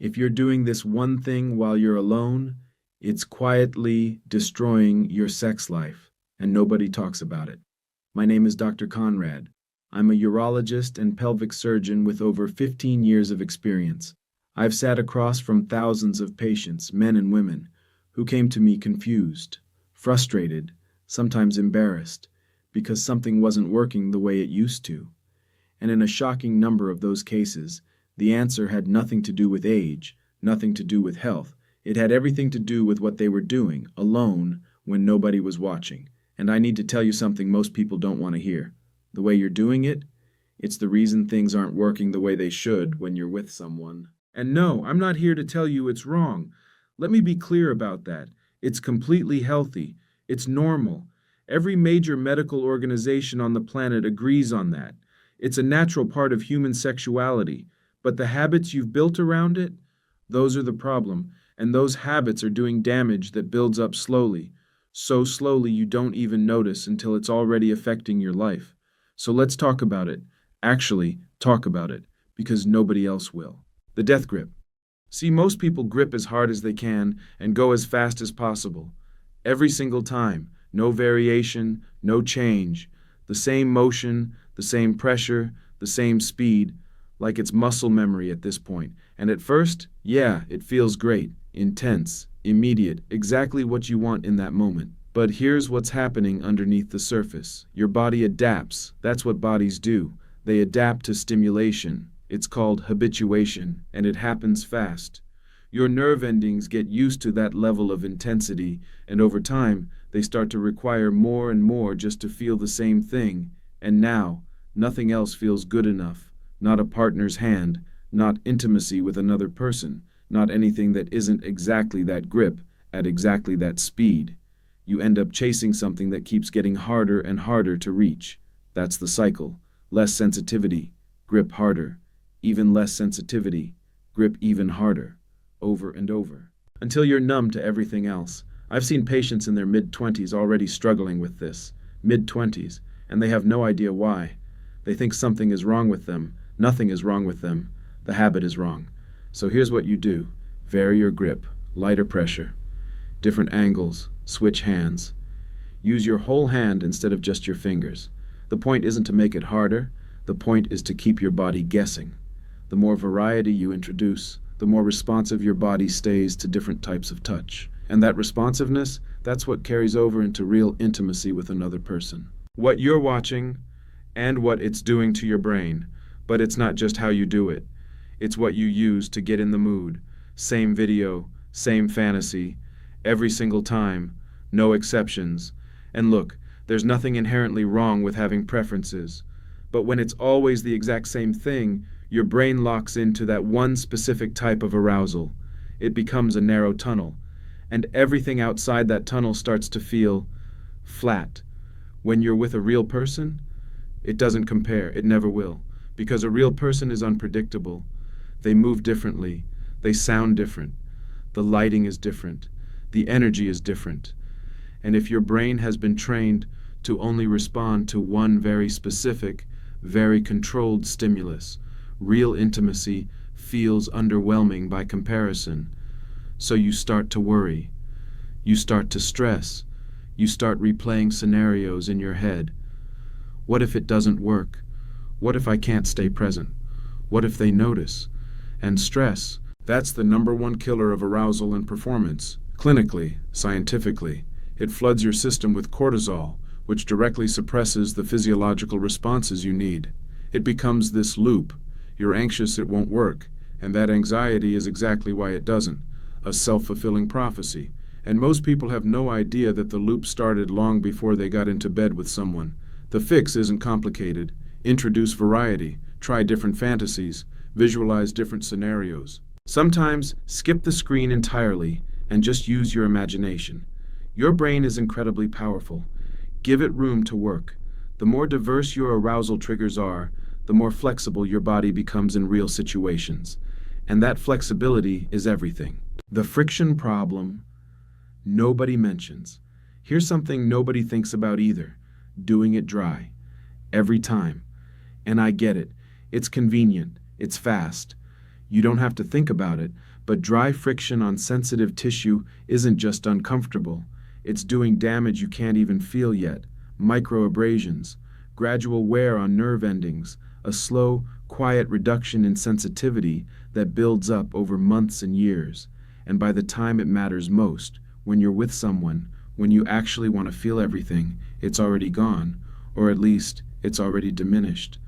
If you're doing this one thing while you're alone, it's quietly destroying your sex life, and nobody talks about it. My name is Dr. Conrad. I'm a urologist and pelvic surgeon with over 15 years of experience. I've sat across from thousands of patients, men and women, who came to me confused, frustrated, sometimes embarrassed, because something wasn't working the way it used to. And in a shocking number of those cases, the answer had nothing to do with age, nothing to do with health. It had everything to do with what they were doing, alone, when nobody was watching. And I need to tell you something most people don't want to hear. The way you're doing it, it's the reason things aren't working the way they should when you're with someone. And no, I'm not here to tell you it's wrong. Let me be clear about that. It's completely healthy. It's normal. Every major medical organization on the planet agrees on that. It's a natural part of human sexuality. But the habits you've built around it, those are the problem. And those habits are doing damage that builds up slowly. So slowly you don't even notice until it's already affecting your life. So let's talk about it. Actually, talk about it, because nobody else will. The death grip. See, most people grip as hard as they can and go as fast as possible. Every single time. No variation, no change. The same motion, the same pressure, the same speed, like it's muscle memory at this point. And at first, yeah, it feels great, intense, immediate, exactly what you want in that moment. But here's what's happening underneath the surface. Your body adapts. That's what bodies do. They adapt to stimulation. It's called habituation, and it happens fast. Your nerve endings get used to that level of intensity, and over time, they start to require more and more just to feel the same thing. And now, nothing else feels good enough. Not a partner's hand, not intimacy with another person, not anything that isn't exactly that grip, at exactly that speed. You end up chasing something that keeps getting harder and harder to reach. That's the cycle. Less sensitivity, grip harder. Even less sensitivity, grip even harder. Over and over. Until you're numb to everything else. I've seen patients in their mid-20s already struggling with this. Mid-20s, and they have no idea why. They think something is wrong with them. Nothing is wrong with them. The habit is wrong. So here's what you do. Vary your grip, lighter pressure, different angles, switch hands. Use your whole hand instead of just your fingers. The point isn't to make it harder. The point is to keep your body guessing. The more variety you introduce, the more responsive your body stays to different types of touch. And that responsiveness, that's what carries over into real intimacy with another person. What you're watching and what it's doing to your brain. But it's not just how you do it. It's what you use to get in the mood. Same video, same fantasy, every single time, no exceptions. And look, there's nothing inherently wrong with having preferences. But when it's always the exact same thing, your brain locks into that one specific type of arousal. It becomes a narrow tunnel. And everything outside that tunnel starts to feel flat. When you're with a real person, it doesn't compare. It never will. Because a real person is unpredictable. They move differently. They sound different. The lighting is different. The energy is different. And if your brain has been trained to only respond to one very specific, very controlled stimulus, real intimacy feels underwhelming by comparison. So you start to worry. You start to stress. You start replaying scenarios in your head. What if it doesn't work? What if I can't stay present? What if they notice? And stress, that's the #1 killer of arousal and performance. Clinically, scientifically, it floods your system with cortisol, which directly suppresses the physiological responses you need. It becomes this loop. You're anxious it won't work, and that anxiety is exactly why it doesn't. A self-fulfilling prophecy. And most people have no idea that the loop started long before they got into bed with someone. The fix isn't complicated. Introduce variety, try different fantasies, visualize different scenarios. Sometimes skip the screen entirely and just use your imagination. Your brain is incredibly powerful. Give it room to work. The more diverse your arousal triggers are, the more flexible your body becomes in real situations. And that flexibility is everything. The friction problem, nobody mentions. Here's something nobody thinks about either. Doing it dry. Every time. And I get it. It's convenient. It's fast. You don't have to think about it, But dry friction on sensitive tissue isn't just uncomfortable. It's doing damage you can't even feel yet. Microabrasions, gradual wear on nerve endings, a slow, quiet reduction in sensitivity that builds up over months and years. And by the time it matters most, when you're with someone, when you actually want to feel everything, it's already gone, or at least it's already diminished.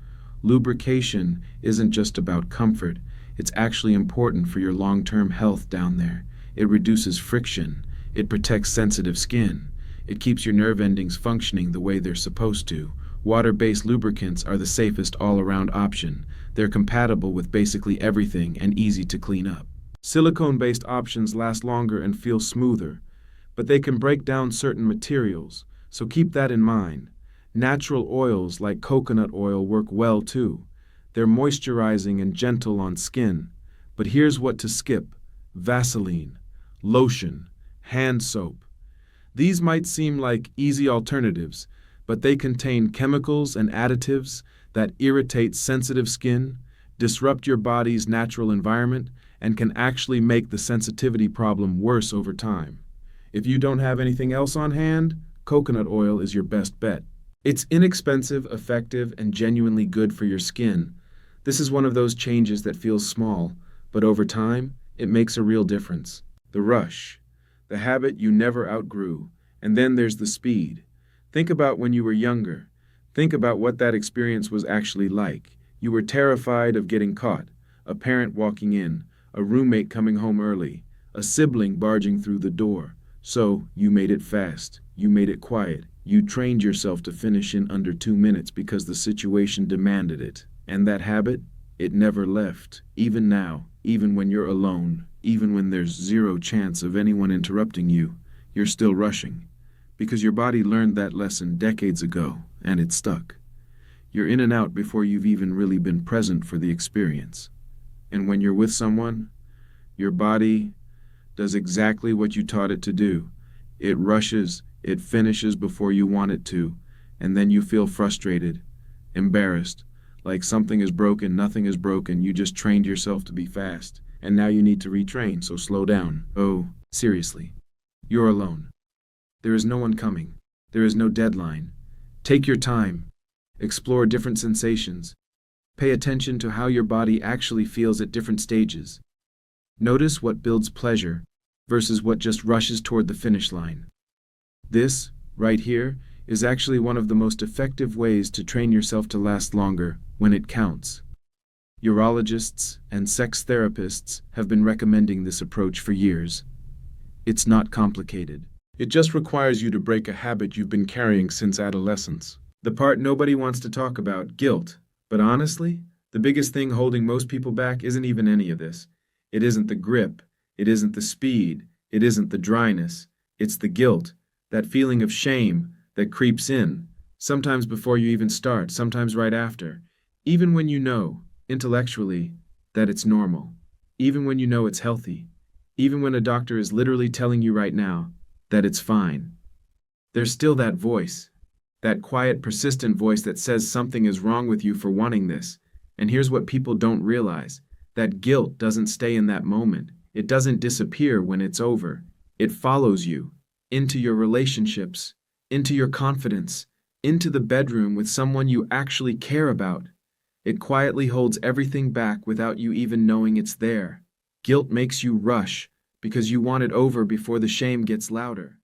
Lubrication isn't just about comfort, it's actually important for your long-term health down there. It reduces friction, it protects sensitive skin, it keeps your nerve endings functioning the way they're supposed to. Water-based lubricants are the safest all-around option. They're compatible with basically everything and easy to clean up. Silicone-based options last longer and feel smoother, but they can break down certain materials, so keep that in mind. Natural oils like coconut oil work well too. They're moisturizing and gentle on skin. But here's what to skip: Vaseline, lotion, hand soap. These might seem like easy alternatives, but they contain chemicals and additives that irritate sensitive skin, disrupt your body's natural environment, and can actually make the sensitivity problem worse over time. If you don't have anything else on hand, coconut oil is your best bet. It's inexpensive, effective, and genuinely good for your skin. This is one of those changes that feels small, but over time, it makes a real difference. The rush, the habit you never outgrew, and then there's the speed. Think about when you were younger. Think about what that experience was actually like. You were terrified of getting caught, a parent walking in, a roommate coming home early, a sibling barging through the door. So, you made it fast. You made it quiet. You trained yourself to finish in under 2 minutes because the situation demanded it. And that habit, it never left. Even now, even when you're alone, even when there's zero chance of anyone interrupting you, you're still rushing. Because your body learned that lesson decades ago, and it stuck. You're in and out before you've even really been present for the experience. And when you're with someone, your body does exactly what you taught it to do. It rushes, it finishes before you want it to, and then you feel frustrated, embarrassed, like something is broken, nothing is broken, you just trained yourself to be fast, and now you need to retrain, so slow down. Oh, seriously. You're alone. There is no one coming. There is no deadline. Take your time. Explore different sensations. Pay attention to how your body actually feels at different stages. Notice what builds pleasure versus what just rushes toward the finish line. This, right here, is actually one of the most effective ways to train yourself to last longer when it counts. Urologists and sex therapists have been recommending this approach for years. It's not complicated. It just requires you to break a habit you've been carrying since adolescence. The part nobody wants to talk about, guilt. But honestly, the biggest thing holding most people back isn't even any of this. It isn't the grip. It isn't the speed. It isn't the dryness. It's the guilt, that feeling of shame that creeps in, sometimes before you even start, sometimes right after. Even when you know, intellectually, that it's normal. Even when you know it's healthy. Even when a doctor is literally telling you right now that it's fine. There's still that voice, that quiet, persistent voice that says something is wrong with you for wanting this. And here's what people don't realize. That guilt doesn't stay in that moment. It doesn't disappear when it's over. It follows you into your relationships, into your confidence, into the bedroom with someone you actually care about. It quietly holds everything back without you even knowing it's there. Guilt makes you rush because you want it over before the shame gets louder.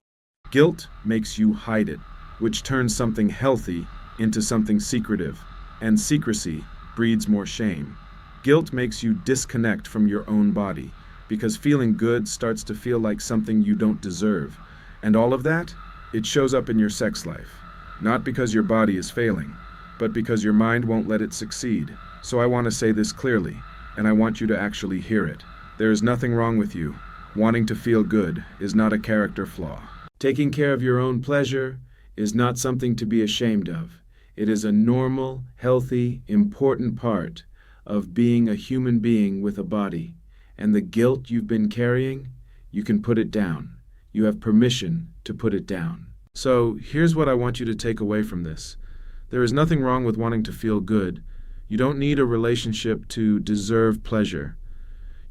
Guilt makes you hide it, which turns something healthy into something secretive, and secrecy breeds more shame. Guilt makes you disconnect from your own body, because feeling good starts to feel like something you don't deserve. And all of that, it shows up in your sex life. Not because your body is failing, but because your mind won't let it succeed. So I want to say this clearly, and I want you to actually hear it. There is nothing wrong with you. Wanting to feel good is not a character flaw. Taking care of your own pleasure is not something to be ashamed of. It is a normal, healthy, important part of being a human being with a body. And the guilt you've been carrying, you can put it down. You have permission to put it down. So here's what I want you to take away from this. There is nothing wrong with wanting to feel good. You don't need a relationship to deserve pleasure.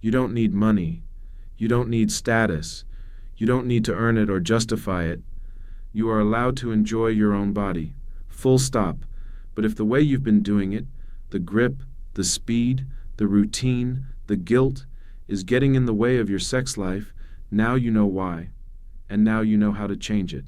You don't need money. You don't need status. You don't need to earn it or justify it. You are allowed to enjoy your own body. Full stop. But if the way you've been doing it, the grip, the speed, the routine, the guilt, is getting in the way of your sex life, now you know why. And now you know how to change it.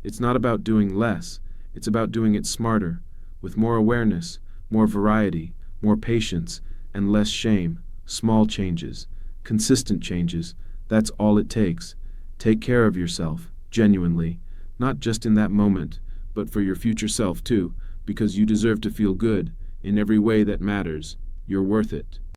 It's not about doing less. It's about doing it smarter, with more awareness, more variety, more patience, and less shame. Small changes, consistent changes. That's all it takes. Take care of yourself, genuinely. Not just in that moment, but for your future self too, because you deserve to feel good in every way that matters. You're worth it.